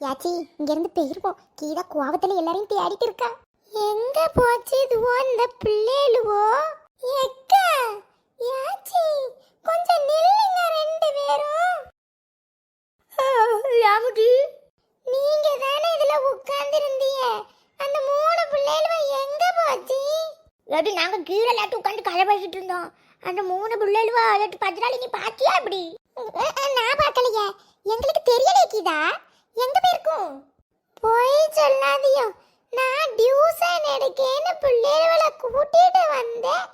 யாச்சி இங்க இருந்து போயிருவோம். கீதா கோவத்துல எல்லாரையும் தேடிட்டு இருக்கா. எங்க போச்சு இதுவோ இந்த பிள்ளைகளுவோ? எக்கா யாச்சி கொஞ்சம் நில்லுங்க ரெண்டு பேரும். யாமுடி நீங்க தானே இதுல உட்கார்ந்து இருந்தீங்க. அந்த மூணு பிள்ளைகளும் எங்க போச்சு? ஏடி நாங்க கீழே லாட்டு உட்கார்ந்து கதை பேசிட்டு இருந்தோம். அந்த மூணு பிள்ளைகளுவா லாட்டு பஜ்ராலி நீ பாத்தியா அப்படி? நான் பார்க்கலையே, எங்களுக்கு தெரியலையே கீதா. எங்க போயிருக்கும்? போய் சொல்லாதியோ. நான் டியூஷன் எடுக்கேன்னு பிள்ளைகளை கூட்டிட்டு வந்தேன்.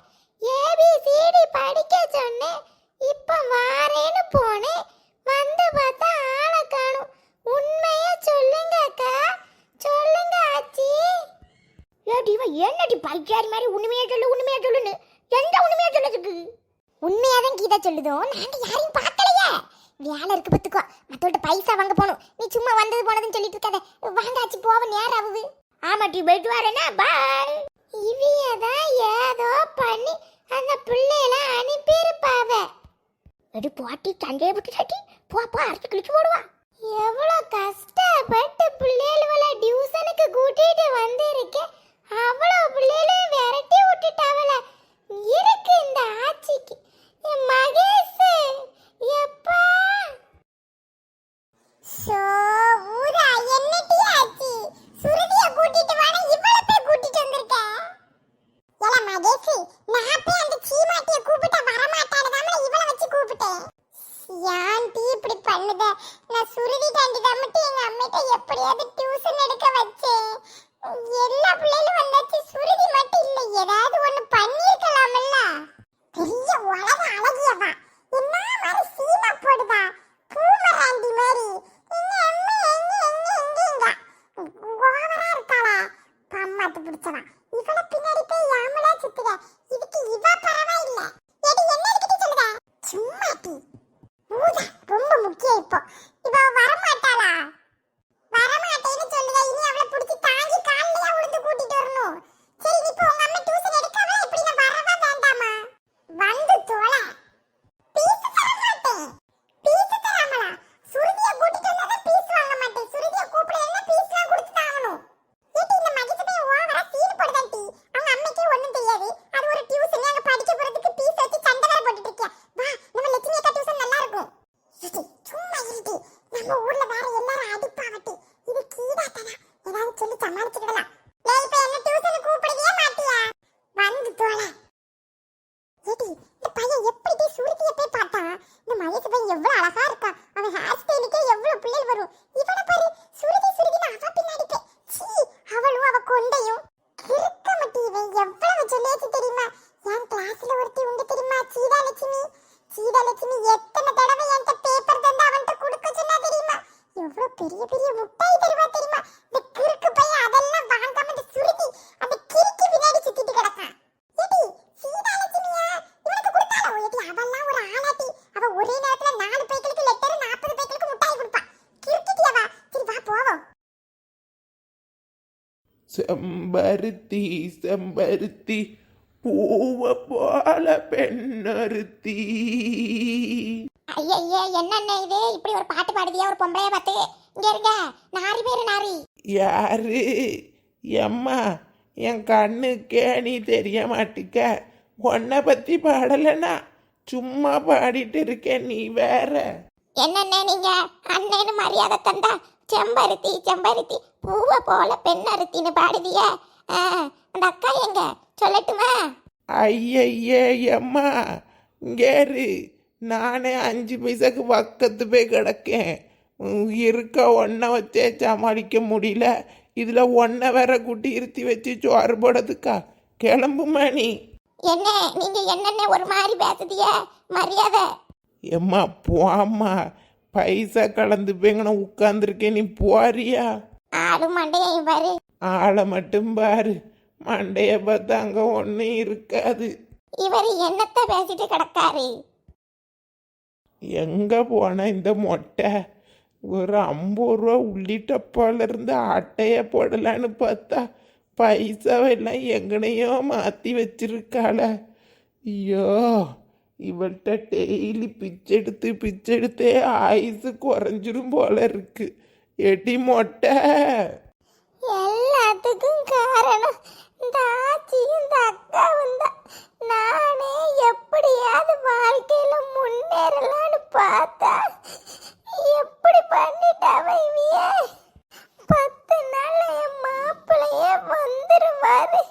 ஏபிசிடி படிக்க சொன்னேன். இப்ப வாரேன்னு போனேன். வந்து பார்த்தா ஆளை காணும். உண்மையா சொல்லுங்க அக்கா, சொல்லுங்க ஆச்சி. ஏடி இவ என்னடி பைக்காரி மாதிரி உண்மையா சொல்லு உண்மையா சொல்லுன்னு. எந்த உண்மையா சொல்லதுக்கு? உண்மையாதான் கீதா சொல்லுதோ. நாங்க யாரையும் பார்க்கலையே. வேலை இருக்கு பத்துக்கோ. மத்தோட பைசா வாங்க போகணும். நீ சும்மா வந்தது போனதுன்னு சொல்லிட்டு இருக்காத. வாங்காச்சு போவ நேரம் ஆகுது. ஆமாட்டி போயிட்டு வரேன்னா பாய். இவியதான் ஏதோ பண்ணி அந்த பிள்ளையெல்லாம் அனுப்பியிருப்பாவ. எடி போட்டி சண்டையை விட்டுட்டாட்டி போ அரைச்சு கிழிச்சு போடுவா. எவ்வளோ கஷ்டப்பட்டு பிள்ளைகள டியூஷனுக்கு கூட்டிட்டு வந்திருக்கேன். அவ்வளோ பிள்ளைகளையும் விரட்டி விட்டுட்டாவல. இருக்கு இந்த ஆட்சிக்கு. மகேஷ் எப்பா சோ ஊரா என்னடி ஆச்சி? சுருதிய கூட்டிட்டு வாடா. இவளை போய் கூட்டிட்டு வந்திருக்க. ஏல மகேஷ், நான் போய் அந்த சீமாட்டிய கூப்பிட்டா வர மாட்டானதாமல இவளை வச்சு கூப்பிட்டேன். யான்டி இப்படி பண்ணுத? நான் சுருதி தாண்டி மட்டும் எங்க அம்மிட்ட எப்படியாவது டியூஷன் எடுக்க வச்சேன். எல்லா பிள்ளைகளும் வந்தாச்சு, சுருதி மட்டும் இல்ல. ஏதாவது ஒண்ணு பண்ணிருக்கலாம்ல. பெரிய உலக அழகியவா என்ன மாதிரி சீமா போடுதா? பூமராண்டி மாதிரி. எங்க அம்மா எங்க ஓவரா இருக்காளா? பம்மாத்து பிடிச்சவா. இவளை பின்னாடி போய் யாமலா சுத்துற. இதுக்கு இவ பரவாயில்லை. எடி என்ன எடுக்கிட்டு சொல்லுத? சும்மாட்டி ஊதா ரொம்ப முக்கியம். இப்போ இவ வரமாட்டாளா? வரமாட்டேன்னு சொல்லுதா. இனி அவளை பிடிச்சி தாங்கி காலையா உளுந்து கூட்டிட்டு வரணும். சரி இப்போ உங்க அம்மா டியூஷன் எடுக்கவே இப்படி நான் வரவா வேண்டாமா? வந்து தோல பீஸ் தர மாட்டேன். பீஸ் தராமலா? சுருதிய கூட்டிட்டு வந்தா பீஸ் வாங்க மாட்டேன். சுருதிய கூப்பிடலன்னா பீஸ்லாம் கொடுத்து தாங்கணும். ஏடி இந்த மகிழ்ச்சி ஓவரா சீன் போடுதாண்டி. அவங்க அம்மைக்கே ஒண்ணும் தெரியாது. அது ஒரு டியூஷன். அங்க படிக்க போறதுக்கு பீஸ் வச்சு சண்டை வேற போட்டுட்டு இருக்கியா? வா நம்ம லட்சுமி அக்கா டியூஷன் நல்லா இருக்கும். ஏடி சும்மா இருடி. நம்ம ஊர்ல வேற எல்லாரும் அடிப்பாவட்டி. இது கீதா தானா? ஏதாவது சொல்லி சமாளிச்சுக்கலாம். லேய் இப்ப என்ன டியூஷன் கூப்பிடுவியா மாட்டியா? வந்து தோல. ஏடி இந்த பையன் எப்படி சுருதியை போய் பார்த்தா? இந்த மகேஷ் பையன் எவ்வளவு அழகா இருக்கா. அவன் ஹேர் ஸ்டைலுக்கே எவ்வளவு பிள்ளைகள் வரும். இவனை பாரு சுருதி சுருதினா அவ பின்னாடி போய் சீ அவளும் அவ கொண்டையும் இருக்க மாட்டி. இவன் எவ்வளவு சொல்லியாச்சு தெரியுமா? என் கிளாஸ்ல ஒருத்தி உண்டு தெரியுமா? சீதாலட்சுமி. சீதாலட்சுமி எத்தனை தடவை என்கிட்ட பேப்பர் தந்து அவன்கிட்ட கொடுக்க சொன்னா தெரியுமா? எவ்வளவு பெரிய பெரிய முட்டாய் தருவா தெரியுமா? இந்த கிறுக்கு பையன் அதெல்லாம் வாங்காம இந்த சுருதி அந்த கிறுக்கி பின்னாடி சுத்திட்டு கிடக்கான். ஏடி சீதாலட்சுமியா இவனுக்கு கொடுத்தாளோ? ஏடி அவெல்லாம் ஒரு ஆளாட்டி. அவ ஒரே நேரத்துல 4 பைகளுக்கு லெட்டர் 40 பைகளுக்கு முட்டாய் கொடுப்பா. கிறுக்கிட்டியவா. சரி வா போவோம். செம்பருத்தி செம்பருத்தி பூவ போல பெண்ணருத்தி. ஐயே என்னண்ணே இது? இப்படி ஒரு பாட்டு பாடுதியா ஒரு பொம்பளைய பார்த்து? இங்க இருங்க நாரி பேரு நாரி. யாரு? எம்மா என் கண்ணுக்கே நீ தெரிய மாட்டிக்க. உன்னை பத்தி பாடலனா சும்மா பாடிட்டு இருக்கேன். நீ வேற என்னண்ணே நீங்க அண்ணேன்னு மரியாதை தந்தா செம்பருத்தி செம்பருத்தி பூவை போல பெண்ணருத்தின்னு பாடுதிய. அந்த அக்கா எங்க சொல்லட்டுமா? ஐயே எம்மா இங்கேரு. நானே 5 பைசாக்கு பக்கத்து போய் கிடக்கேன். இருக்க ஒன்றை வச்சே சமாளிக்க முடியல. இதில் ஒன்றை வேற குட்டி இருத்தி வச்சு சோறு போடுறதுக்கா? கிளம்புமா நீ. என்ன நீங்க என்னென்ன ஒரு மாதிரி பேசுதிய? மரியாதை. எம்மா போம்மா. பைசா கலந்து போங்கன்னு உட்காந்துருக்கேன். நீ போறியா? ஆளு மண்டையை பாரு. ஆளை மட்டும் பாரு. மண்டைய பார்த்தா அங்கே ஒன்றும் இருக்காது. இவர் என்னத்தை பேசிட்டு கிடக்காரு? எங்கே போன இந்த மொட்டை? ஒரு 50 ரூபா உள்ளிட்டப்பாலேருந்து அட்டையை போடலான்னு பார்த்தா பைசாவெல்லாம் எங்கனையோ மாற்றி வச்சிருக்காள. ஐயோ இவள்கிட்ட டெய்லி பிச்செடுத்தே ஆயுசு குறைஞ்சிரும் போல இருக்கு. எடி மொட்டை எல்லாத்துக்கும் காரணம் இந்த ஆச்சியும் இந்த அக்காவும் தான். நானே எப்படியாவது வாழ்க்கையில முன்னேறலான்னு பார்த்தா எப்படி பண்ணிட்டாவ இவிய. 10 நாள்ல என் மாப்பிள்ளையே வந்துருவாரு.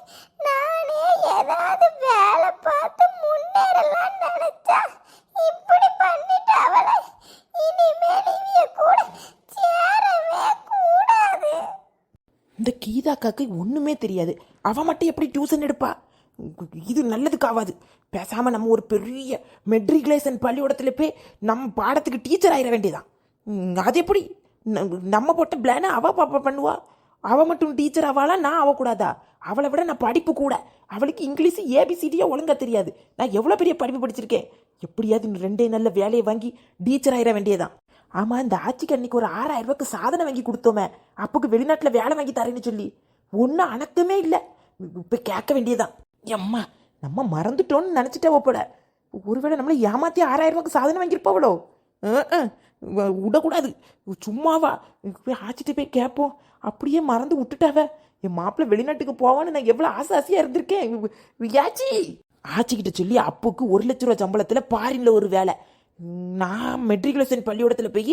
நானே ஏதாவது வேலை பார்த்து முன்னேறலான்னு நினைச்சா இப்படி பண்ணிட்டாவல. இனிமேல் இவிய கூட சேரவே கூடாது. இந்த கீதாக்காக்கு ஒன்றுமே தெரியாது. அவன் மட்டும் எப்படி டியூஷன் எடுப்பா? இது நல்லதுக்காகாது. பேசாமல் நம்ம ஒரு பெரிய மெட்ரிகுலேஷன் பள்ளிக்கூடத்தில் போய் நம்ம பாடத்துக்கு டீச்சர் ஆயிட வேண்டியதான். அது எப்படி? நம்ம போட்ட பிளானை அவள் பாப்பா பண்ணுவா. அவள் மட்டும் டீச்சர் ஆவாளா? நான் ஆகக்கூடாதா? அவளை விட நான் படிப்பு கூட. அவளுக்கு இங்கிலீஷ் ஏபிசிடியே ஒழுங்காக தெரியாது. நான் எவ்வளோ பெரிய படிப்பு படிச்சிருக்கேன். எப்படியாவது 2 நல்ல வேலையை வாங்கி டீச்சர் ஆயிட வேண்டியதான். ஆமாம், இந்த ஆட்சிக்கு அன்னைக்கு ஒரு 6000 ரூபாய்க்கு சாதனை வாங்கி கொடுத்தோமே, அப்புக்கு வெளிநாட்டில் வேலை வாங்கி தரேன்னு சொல்லி ஒன்றும் அணக்கமே இல்லை. இப்போ கேட்க வேண்டியதான். எம்மா, நம்ம மறந்துட்டோன்னு நினச்சிட்டா போட. ஒருவேளை நம்மளை ஏமாற்றி 6000 ரூபாய்க்கு சாதனை வாங்கியிருப்பாவளோ? விடக்கூடாது. சும்மாவா போய் ஆச்சிட்டு போய் கேட்போம். அப்படியே மறந்து விட்டுட்டாவ. என் மாப்பிள்ளை வெளிநாட்டுக்கு போவான்னு நான் எவ்வளோ ஆசையாக இருந்திருக்கேன். ஆச்சி ஆச்சிக்கிட்ட சொல்லி அப்புக்கு 1 லட்ச ரூபா சம்பளத்தில் பாரின்ல ஒரு வேலை. நான் மெட்ரிகுலேஷன் பள்ளிக்கூடத்தில் போய்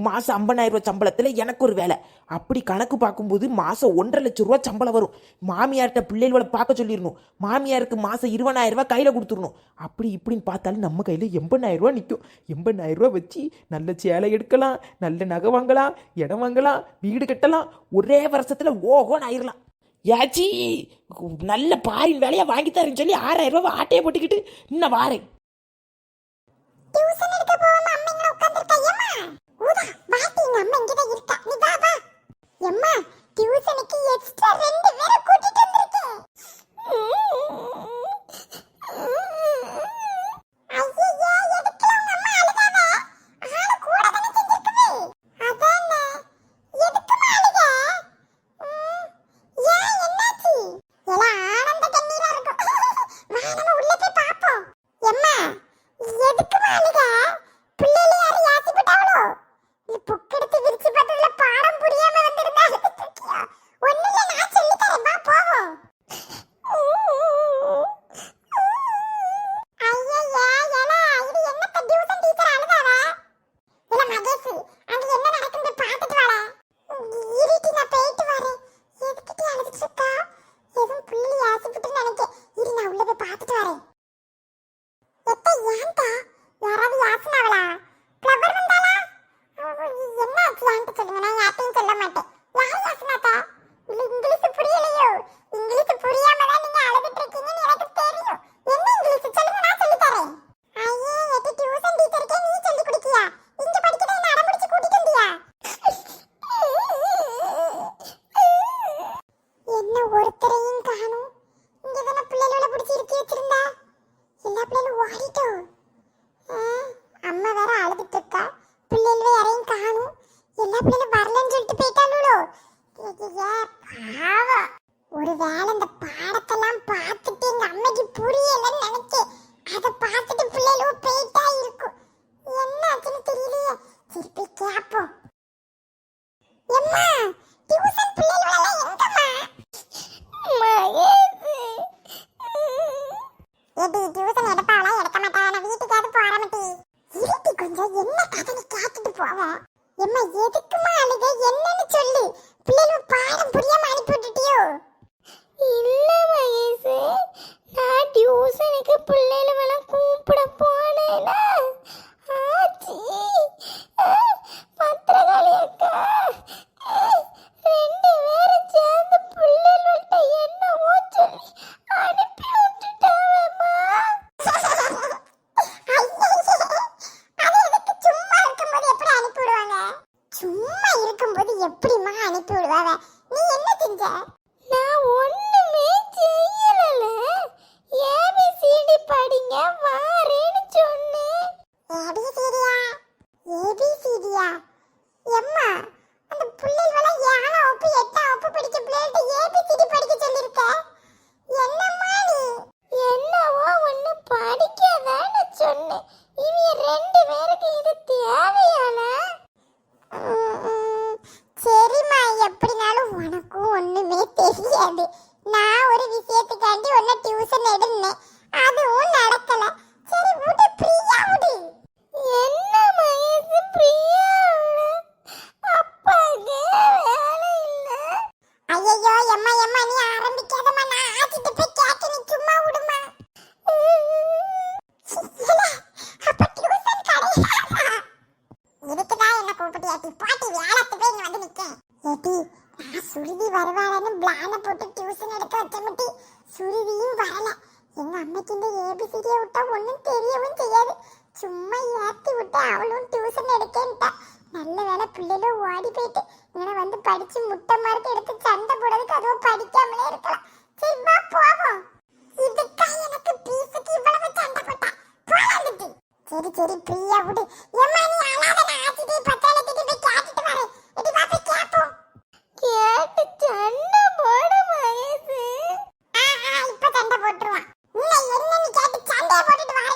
மாதம் 50,000 ரூபா சம்பளத்தில் எனக்கு ஒரு வேலை. அப்படி கணக்கு பார்க்கும்போது மாதம் 1.5 லட்ச ரூபா சம்பளம் வரும். மாமியார்கிட்ட பிள்ளைகளை பார்க்க சொல்லிடணும். மாமியாருக்கு மாதம் 20,000 ரூபா கையில் கொடுத்துடணும். அப்படி இப்படின்னு பார்த்தாலும் நம்ம கையில் 80,000 ரூபா நிற்கும். 80,000 ரூபா வச்சு நல்ல சேலை எடுக்கலாம், நல்ல நகை வாங்கலாம், இடம் வாங்கலாம், வீடு கட்டலாம். ஒரே வருஷத்தில் ஓஹோன்னு ஆயிடலாம். யாச்சி நல்ல பாரின் வேலையாக வாங்கித்தாருன்னு சொல்லி 6000 ரூபா ஆட்டையை போட்டுக்கிட்டு இன்னும் வாரேன். டியூஷன் எடுக்க போகாம அம்மா இங்க உட்கார்ந்திருக்கா. ஏம்மா ஊதா பாட்டி, எங்க அம்மா இங்க தான் இருக்கா. நீ வா வா. ஏம்மா டியூஷனுக்கு எக்ஸ்ட்ரா 2 பேரை கூட்டிட்டு வந்திருக்கேன். ஐயையே, எதுக்குல உங்க அம்மா அழுகாத? ஆளு கூட தானே செஞ்சிருக்குது. அதானே, எதுக்குமா அழுக? ஏன் என்னாச்சு? எல்லாம் ஆனந்த கண்ணீரா இருக்கும். வா நம்ம உள்ள போய் பாப்போம். எம்மா எதுக்குமா அழுக? பிள்ளைல யாரு யாசிப்பட்டாவளோ? நீ புக் எடுத்து விரிச்சு பார்த்ததுல பாடம் புரியாம வந்திருந்தா அழுதுட்டு இருக்கியா? ஒண்ணும் இல்ல, நான் சொல்லி தரேன், வா போவோம். ஐயையே, ஏலா இது என்னத்த டியூஷன் டீச்சர் அழுதாவ? இல்ல மகேஷ், அங்க என்ன நடக்குது பார்த்துட்டு வாடா. இருட்டி, நான் போயிட்டு வரேன். எதுக்கிட்ட அழுதுட்டு இருக்கா? எதுவும் பிள்ளை யாசிப்பட்டு நினைக்க. இரு, நான் உள்ள போய் பார்த்துட்டு வரேன். எத்த ஏன்டா யாராவது யாசினாவளா? ஃப்ளவர் வந்தாளா? என்னாச்சு ஏன்ட்ட சொல்லுங்க, நான் யார்ட்டையும் சொல்ல மாட்டேன். யார் யாசினாத்தா? இல்ல இங்கிலீஷ் புரியலையோ? இங்கிலீஷ் புரியாம தான் நீங்க அழுதுட்டு இருக்கீங்கன்னு எனக்கு தெரியும். என்ன இங்கிலீஷ் சொல்லுங்க, நான் சொல்லி தரேன். ஐயே, எட்டு டியூஷன் டீச்சருக்கே நீ சொல்லி கொடுக்கியா? இங்க படிக்கிறத என்ன அடம்பிடிச்சு கூட்டிட்டு வந்தியா? என்ன ஒருத்தரையும் காணும். இங்க தானே பிள்ளைகளை பிடிச்சி இருக்கி வச்சிருந்தா. எல்லா பிள்ளைகளும் ஓடிட்டோம். அம்மா வேற அழுதுட்டு இருக்கா. பிள்ளைகள் யாரையும் காணும். எல்லா பிள்ளைகளும் வரலன்னு சொல்லிட்டு போயிட்டாளோ. ஒரு வேளை இந்த பாடத்தெல்லாம் பார்த்துட்டு எங்க அம்மைக்கு புரியலன்னு நினைச்சேன். அதை பார்த்துட்டு பிள்ளைகளும் போயிட்டா இருக்கும். என்னாச்சுன்னு தெரியலையே. சரி போய் கேட்போம். எம்மா டியூஷன் பிள்ளைகளெல்லாம் எங்கம்மா? எடி டியூஷன் எடுப்பாவளா எடுக்க மாட்டாளா? நான் வீட்டுக்காவது போறமட்டி. இருட்டி கொஞ்சம், என்ன கதைன்னு கேட்டுட்டு போவோம். எம்மா எதுக்குமா அழுக? என்னன்னு சொல்லு. பிள்ளைகள் பாடம் புரியாம அனுப்பி விட்டுட்டியோ? இல்ல மகேஷ், நான் டியூஷனுக்கு பிள்ளைகளெல்லாம் கூப்பிட போனேனா. ஆச்சி பத்திரகாளி அக்கா 2 பேரும் சேர்ந்து பிள்ளைகள்கிட்ட என்னவோ சொல்லி அனுப்பி விட்டுட்டாவேம்மா. சும்மா இருக்கும்போது எப்படிமா அனுப்பி விடுவாங்க? நீ என்ன செஞ்ச? நான் ஒண்ணுமே செய்யல. ஏபிசிடி படிங்க வாரேன்னு சொன்னேன். ஏபிசிடியா? ஏபிசிடியா? எம்மா அந்த பிள்ளைகள 7ஆம் வகுப்பு 8ஆம் வகுப்பு படிக்க பிள்ளைகிட்ட ஏபிசிடி படிக்க சொல்லிருக்க. என்னம்மா நீ? என்னவோ ஒண்ணு படிக்கதான்னு சொன்னேன். இவங்க 2 பேருக்கு இது தேவையானா? முடியாது. நான் ஒரு விஷயத்துக்காண்டி உன்னை டியூஷன் எடுன்னேன், அதுவும் நடக்கல. சரி விடு பிரியா விடு. என்ன மகேஷ் பிரியா அப்பாக்கு வேலை இல்ல. ஐயோ எம்மா எம்மா நீ ஆரம்பிக்காதம்மா, நான் ஆச்சிட்டு போய் கேட்க, நீ சும்மா விடுமா. அப்ப டியூஷன் கிடையாதா? இதுக்குதான் என்ன கூப்பிட்டியாட்டி பாட்டி வேலைக்கு போய் இங்க வந்து நிக்கேன். ஏட்டி நான் சுருதி வருவாளன்னு பிளான போட்டு டியூஷன் எடுக்க வச்சமுட்டி, சுருதியும் வரல. எங்க அம்மைக்கு இந்த ஏபிசிடியை விட்டா ஒன்றும் தெரியவும் செய்யாது. சும்மா ஏத்தி விட்டு அவளும் டியூஷன் எடுக்கேன்ட்டா. நல்ல வேலை பிள்ளைகளும் ஓடி போயிட்டு இங்கே வந்து படிச்சு முட்டை மார்க் எடுத்து சண்டை போடுறதுக்கு அதுவும் படிக்காமலே இருக்கலாம். சரி வா போவோம். இதுக்கா எனக்கு பீஸுக்கு இவ்வளவு சண்டை போட்டா போலாந்துட்டு. சரி சரி பிரியா விடு. எம்மா நீ அழாத, நான் ஆச்சிட்டு பத்தாயிரத்துக்கு போய் கேட்டுட்டு வரேன். எடி வா போய் கேட்போம். கேட்டு சண்டை போடு மகேஷ். இப்ப சண்டை போட்டுருவான். என்ன என்ன நீ கேட்டு சண்டையை போட்டுட்டு வரேன்.